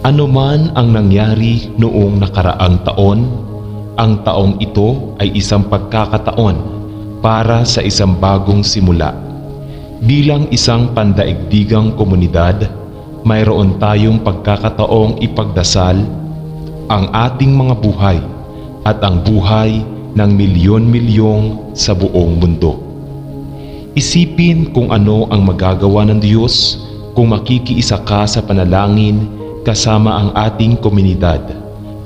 Ano man ang nangyari noong nakaraang taon, ang taong ito ay isang pagkakataon para sa isang bagong simula. Bilang isang pandaigdigang komunidad, mayroon tayong pagkakataong ipagdasal ang ating mga buhay at ang buhay ng milyon-milyong sa buong mundo. Isipin kung ano ang magagawa ng Diyos kung makikiisa ka sa panalangin kasama ang ating komunidad,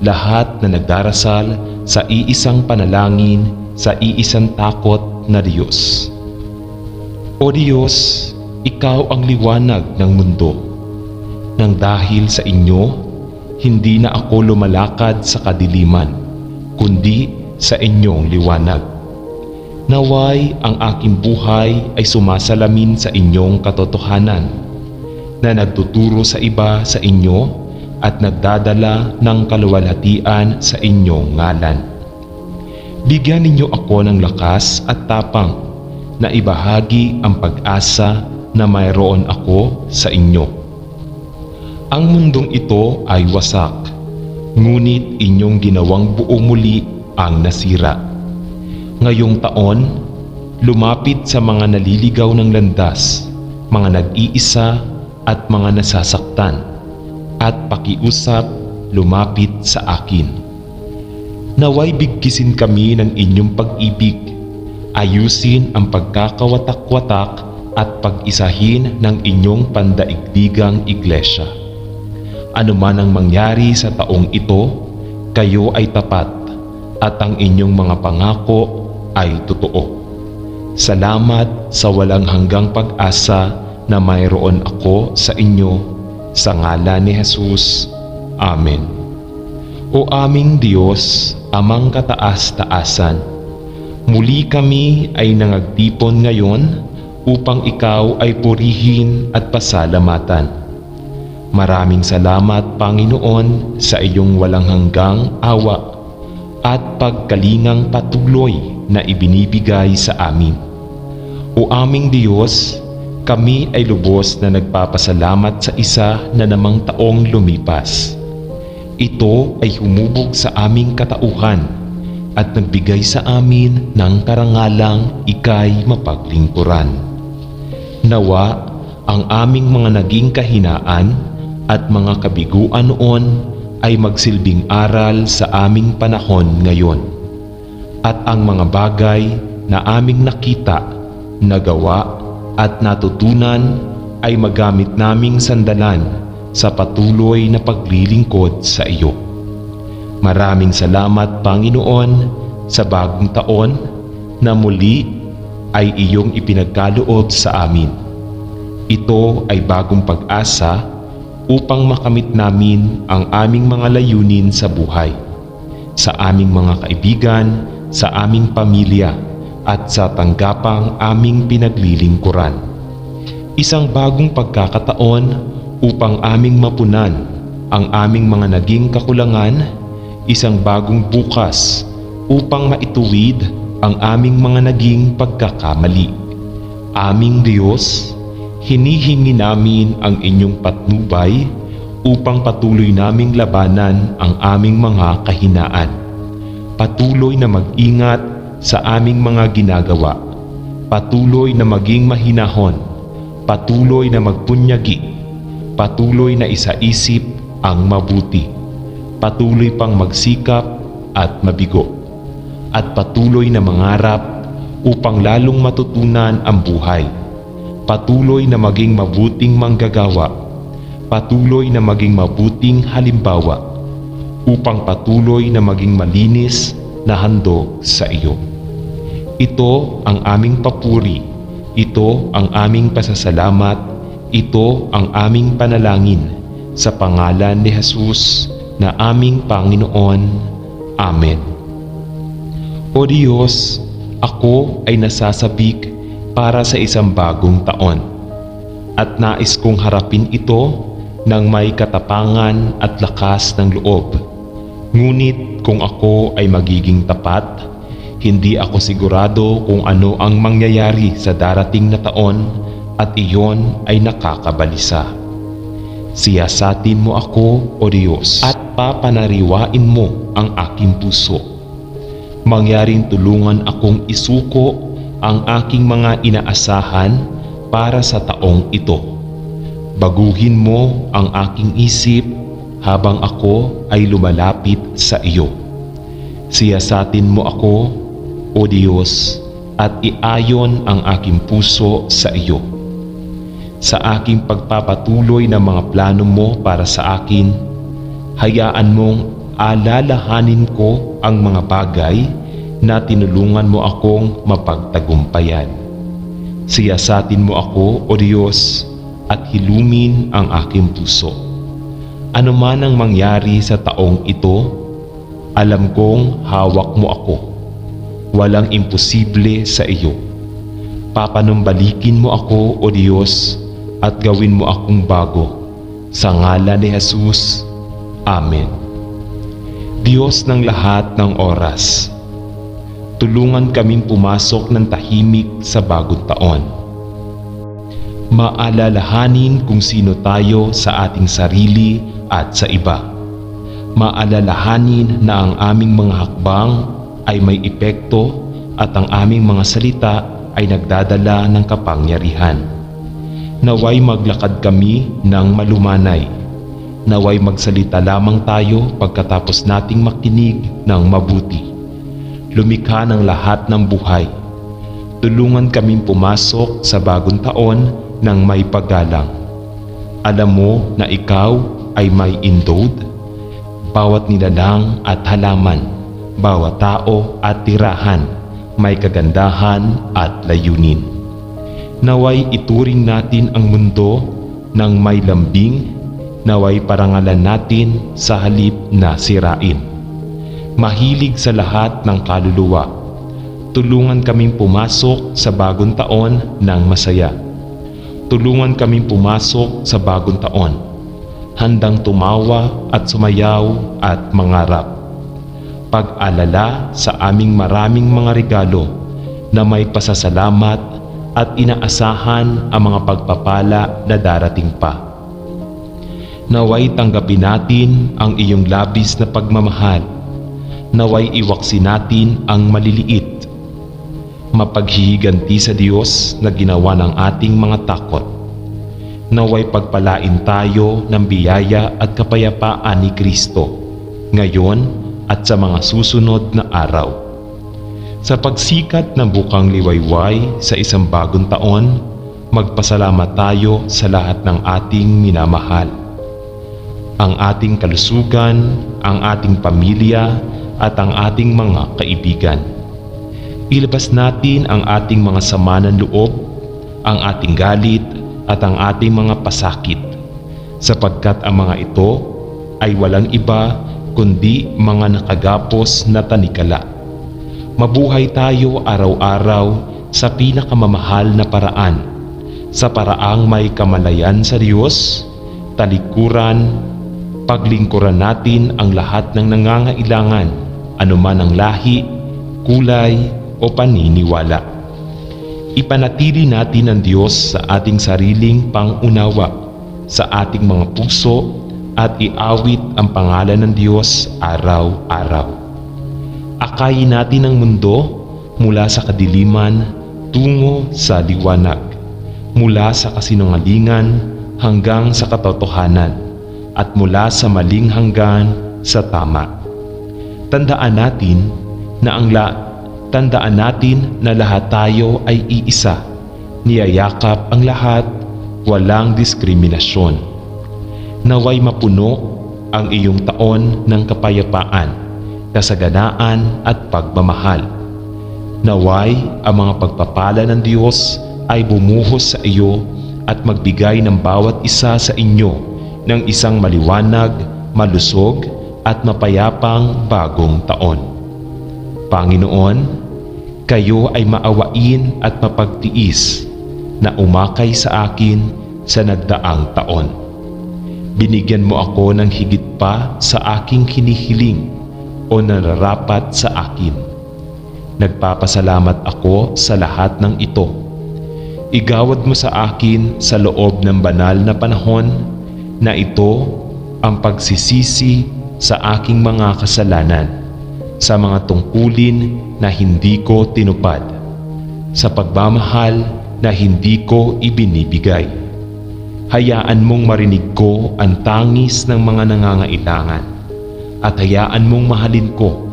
lahat na nagdarasal sa iisang panalangin sa iisang takot na Diyos. O Diyos, Ikaw ang liwanag ng mundo. Nang dahil sa inyo, hindi na ako lumalakad sa kadiliman, kundi sa inyong liwanag. Naway ang aking buhay ay sumasalamin sa inyong katotohanan, na nagtuturo sa iba sa inyo at nagdadala ng kaluwalhatian sa inyong ngalan. Bigyan ninyo ako ng lakas at tapang na ibahagi ang pag-asa na mayroon ako sa inyo. Ang mundong ito ay wasak, ngunit inyong ginawang buo muli ang nasira. Ngayong taon, lumapit sa mga naliligaw ng landas, mga nag-iisa at mga nasasaktan, at pakiusap lumapit sa akin. Naway bigkisin kami ng inyong pag-ibig, ayusin ang pagkakawatak-watak at pag-isahin ng inyong pandaigdigang iglesia. Ano man ang mangyari sa taong ito, kayo ay tapat at ang inyong mga pangako ay totoo. Salamat sa walang hanggang pag-asa na mayroon ako sa inyo, sa ngalan ni Jesus. Amen. O aming Diyos, Amang kataas-taasan, muli kami ay nangagtipon ngayon upang Ikaw ay purihin at pasalamatan. Maraming salamat, Panginoon, sa iyong walang hanggang awa at pagkalingang patuloy na ibinibigay sa amin. O aming Diyos, kami ay lubos na nagpapasalamat sa isa na namang taong lumipas. Ito ay humubog sa aming katauhan at nagbigay sa amin ng karangalang ika'y mapaglingkuran. Nawa ang aming mga naging kahinaan at mga kabiguan noon ay magsilbing aral sa aming panahon ngayon. At ang mga bagay na aming nakita, nagawa at natutunan ay magamit naming sandalan sa patuloy na paglilingkod sa iyo. Maraming salamat, Panginoon, sa bagong taon na muli ay iyong ipinagkaloob sa amin. Ito ay bagong pag-asa upang makamit namin ang aming mga layunin sa buhay, sa aming mga kaibigan, sa aming pamilya, at sa tanggapang aming pinaglilingkuran. Isang bagong pagkakataon upang aming mapunan ang aming mga naging kakulangan, isang bagong bukas upang maituwid ang aming mga naging pagkakamali. Aming Diyos, hinihingi namin ang inyong patnubay upang patuloy naming labanan ang aming mga kahinaan. Patuloy na mag-ingat sa aming mga ginagawa, patuloy na maging mahinahon, patuloy na magpunyagi, patuloy na isaisip ang mabuti, patuloy pang magsikap at mabigo, at patuloy na mangarap upang lalong matutunan ang buhay, patuloy na maging mabuting manggagawa, patuloy na maging mabuting halimbawa, upang patuloy na maging malinis na handog sa iyo. Ito ang aming papuri, ito ang aming pasasalamat, ito ang aming panalangin sa pangalan ni Jesus na aming Panginoon. Amen. O Diyos, ako ay nasasabik para sa isang bagong taon at nais kong harapin ito ng may katapangan at lakas ng loob. Ngunit kung ako ay magiging tapat, hindi ako sigurado kung ano ang mangyayari sa darating na taon at iyon ay nakakabalisa. Siyasatin mo ako, O Diyos, at papanariwain mo ang aking puso. Mangyaring tulungan akong isuko ang aking mga inaasahan para sa taong ito. Baguhin mo ang aking isip habang ako ay lumalapit sa iyo. Siyasatin mo ako, O Diyos, at iayon ang aking puso sa iyo. Sa aking pagpapatuloy ng mga plano mo para sa akin, hayaan mong alalahanin ko ang mga bagay na tinulungan mo akong mapagtagumpayan. Siyasatin mo ako, O Diyos, at hilumin ang aking puso. Ano man ang mangyari sa taong ito, alam kong hawak mo ako. Walang imposible sa iyo. Papanumbalikin mo ako, O Diyos, at gawin mo akong bago. Sa ngalan ni Jesus. Amen. Diyos ng lahat ng oras, tulungan kaming pumasok ng tahimik sa bagong taon. Maalalahanin kung sino tayo sa ating sarili at sa iba. Maalalahanin na ang aming mga hakbang ay may epekto at ang aming mga salita ay nagdadala ng kapangyarihan. Naway maglakad kami ng malumanay. Naway magsalita lamang tayo pagkatapos nating makinig ng mabuti. Lumikha ng lahat ng buhay. Tulungan kaming pumasok sa bagong taon ng may paggalang. Alam mo na ikaw ay may indod, bawat nilalang at halaman, bawat tao at tirahan, may kagandahan at layunin. Naway ituring natin ang mundo ng may lambing, naway parangalan natin sa halip na sirain. Mahilig sa lahat ng kaluluwa, tulungan kaming pumasok sa bagong taon ng masaya. Tulungan kaming pumasok sa bagong taon, handang tumawa at sumayaw at mangarap. Pag-alala sa aming maraming mga regalo na may pasasalamat at inaasahan ang mga pagpapala na darating pa. Naway tanggapin natin ang iyong labis na pagmamahal. Naway iwaksin natin ang maliliit. Mapaghihiganti sa Diyos na ginawa ng ating mga takot. Naway pagpalain tayo ng biyaya at kapayapaan ni Kristo, ngayon at sa mga susunod na araw. Sa pagsikat ng bukang liwayway sa isang bagong taon, magpasalamat tayo sa lahat ng ating minamahal. Ang ating kalusugan, ang ating pamilya, at ang ating mga kaibigan. Ilabas natin ang ating mga sama ng loob, ang ating galit, at ang ating mga pasakit, sapagkat ang mga ito ay walang iba kundi mga nakagapos na tanikala. Mabuhay tayo araw-araw sa pinakamamahal na paraan, sa paraang may kamalayan sa Diyos, talikuran, paglingkuran natin ang lahat ng nangangailangan, anuman ang lahi, kulay o paniniwala. Ipanatili natin ang Diyos sa ating sariling pangunawa, sa ating mga puso, at iawit ang pangalan ng Diyos araw-araw. Akayin natin ang mundo mula sa kadiliman tungo sa liwanag, mula sa kasinungalingan hanggang sa katotohanan, at mula sa maling hanggang sa tama. Tandaan natin na lahat tayo ay iisa, niyayakap ang lahat, walang diskriminasyon. Naway mapuno ang iyong taon ng kapayapaan, kasaganaan at pagmamahal. Naway ang mga pagpapala ng Diyos ay bumuhos sa iyo at magbigay ng bawat isa sa inyo ng isang maliwanag, malusog at mapayapang bagong taon. Panginoon, kayo ay maawain at mapagtiis na umakay sa akin sa nagdaang taon. Binigyan mo ako ng higit pa sa aking hinihiling o nararapat sa akin. Nagpapasalamat ako sa lahat ng ito. Igawad mo sa akin sa loob ng banal na panahon na ito ang pagsisisi sa aking mga kasalanan, sa mga tungkulin na hindi ko tinupad, sa pagmamahal na hindi ko ibinibigay. Hayaan mong marinig ko ang tangis ng mga nangangailangan at hayaan mong mahalin ko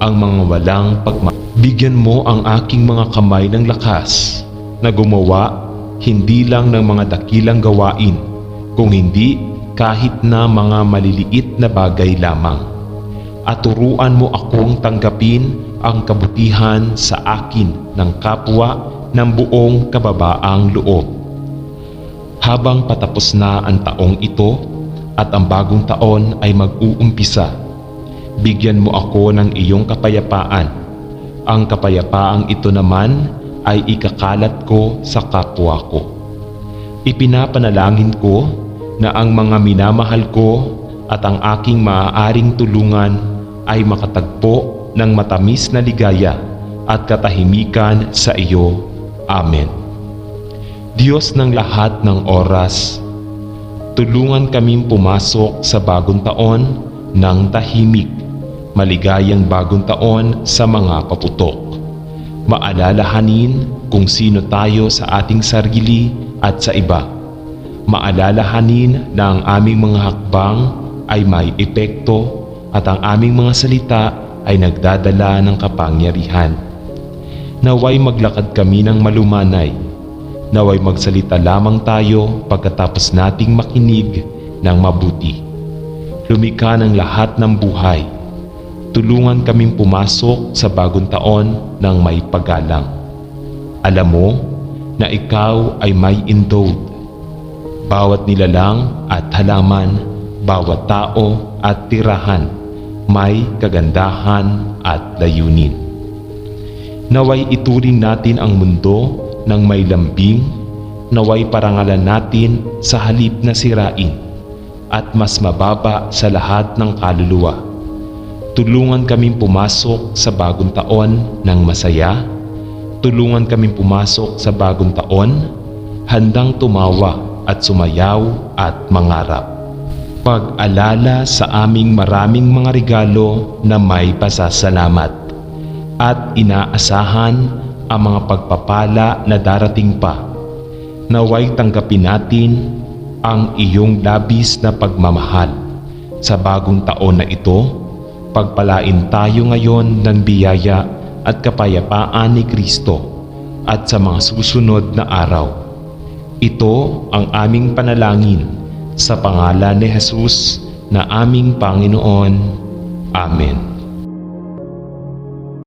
ang mga walang pagmamahal. Bigyan mo ang aking mga kamay ng lakas na gumawa hindi lang ng mga dakilang gawain, kung hindi kahit na mga maliliit na bagay lamang. At turuan mo akong tanggapin ang kabutihan sa akin ng kapwa ng buong kababaang loob. Habang patapos na ang taong ito at ang bagong taon ay mag-uumpisa, bigyan mo ako ng iyong kapayapaan. Ang kapayapaang ito naman ay ikakalat ko sa kapwa ko. Ipinapanalangin ko na ang mga minamahal ko at ang aking maaaring tulungan ay makatagpo ng matamis na ligaya at katahimikan sa iyo. Amen. Diyos ng lahat ng oras, tulungan kaming pumasok sa bagong taon ng tahimik, maligayang bagong taon sa mga paputok. Maalalahanin kung sino tayo sa ating sarili at sa iba. Maalalahanin na ang aming mga hakbang ay may epekto at ang aming mga salita ay nagdadala ng kapangyarihan. Naway maglakad kami ng malumanay. Naway magsalita lamang tayo pagkatapos nating makinig ng mabuti. Lumikha ng lahat ng buhay. Tulungan kaming pumasok sa bagong taon ng may paggalang. Alam mo na ikaw ay may endowed. Bawat nilalang at halaman, bawat tao at tirahan, may kagandahan at layunin. Naway ituring natin ang mundo ng may lambing, naway parangalan natin sa halip na sirain, at mas mababa sa lahat ng kaluluwa. Tulungan kaming pumasok sa bagong taon ng masaya. Tulungan kaming pumasok sa bagong taon handang tumawa at sumayaw at mangarap. Pag-alala sa aming maraming mga regalo na may pasasalamat at inaasahan ang mga pagpapala na darating pa. Naway tanggapin natin ang iyong labis na pagmamahal. Sa bagong taon na ito, pagpalain tayo ngayon ng biyaya at kapayapaan ni Kristo at sa mga susunod na araw. Ito ang aming panalangin sa pangalan ni Jesus na aming Panginoon. Amen.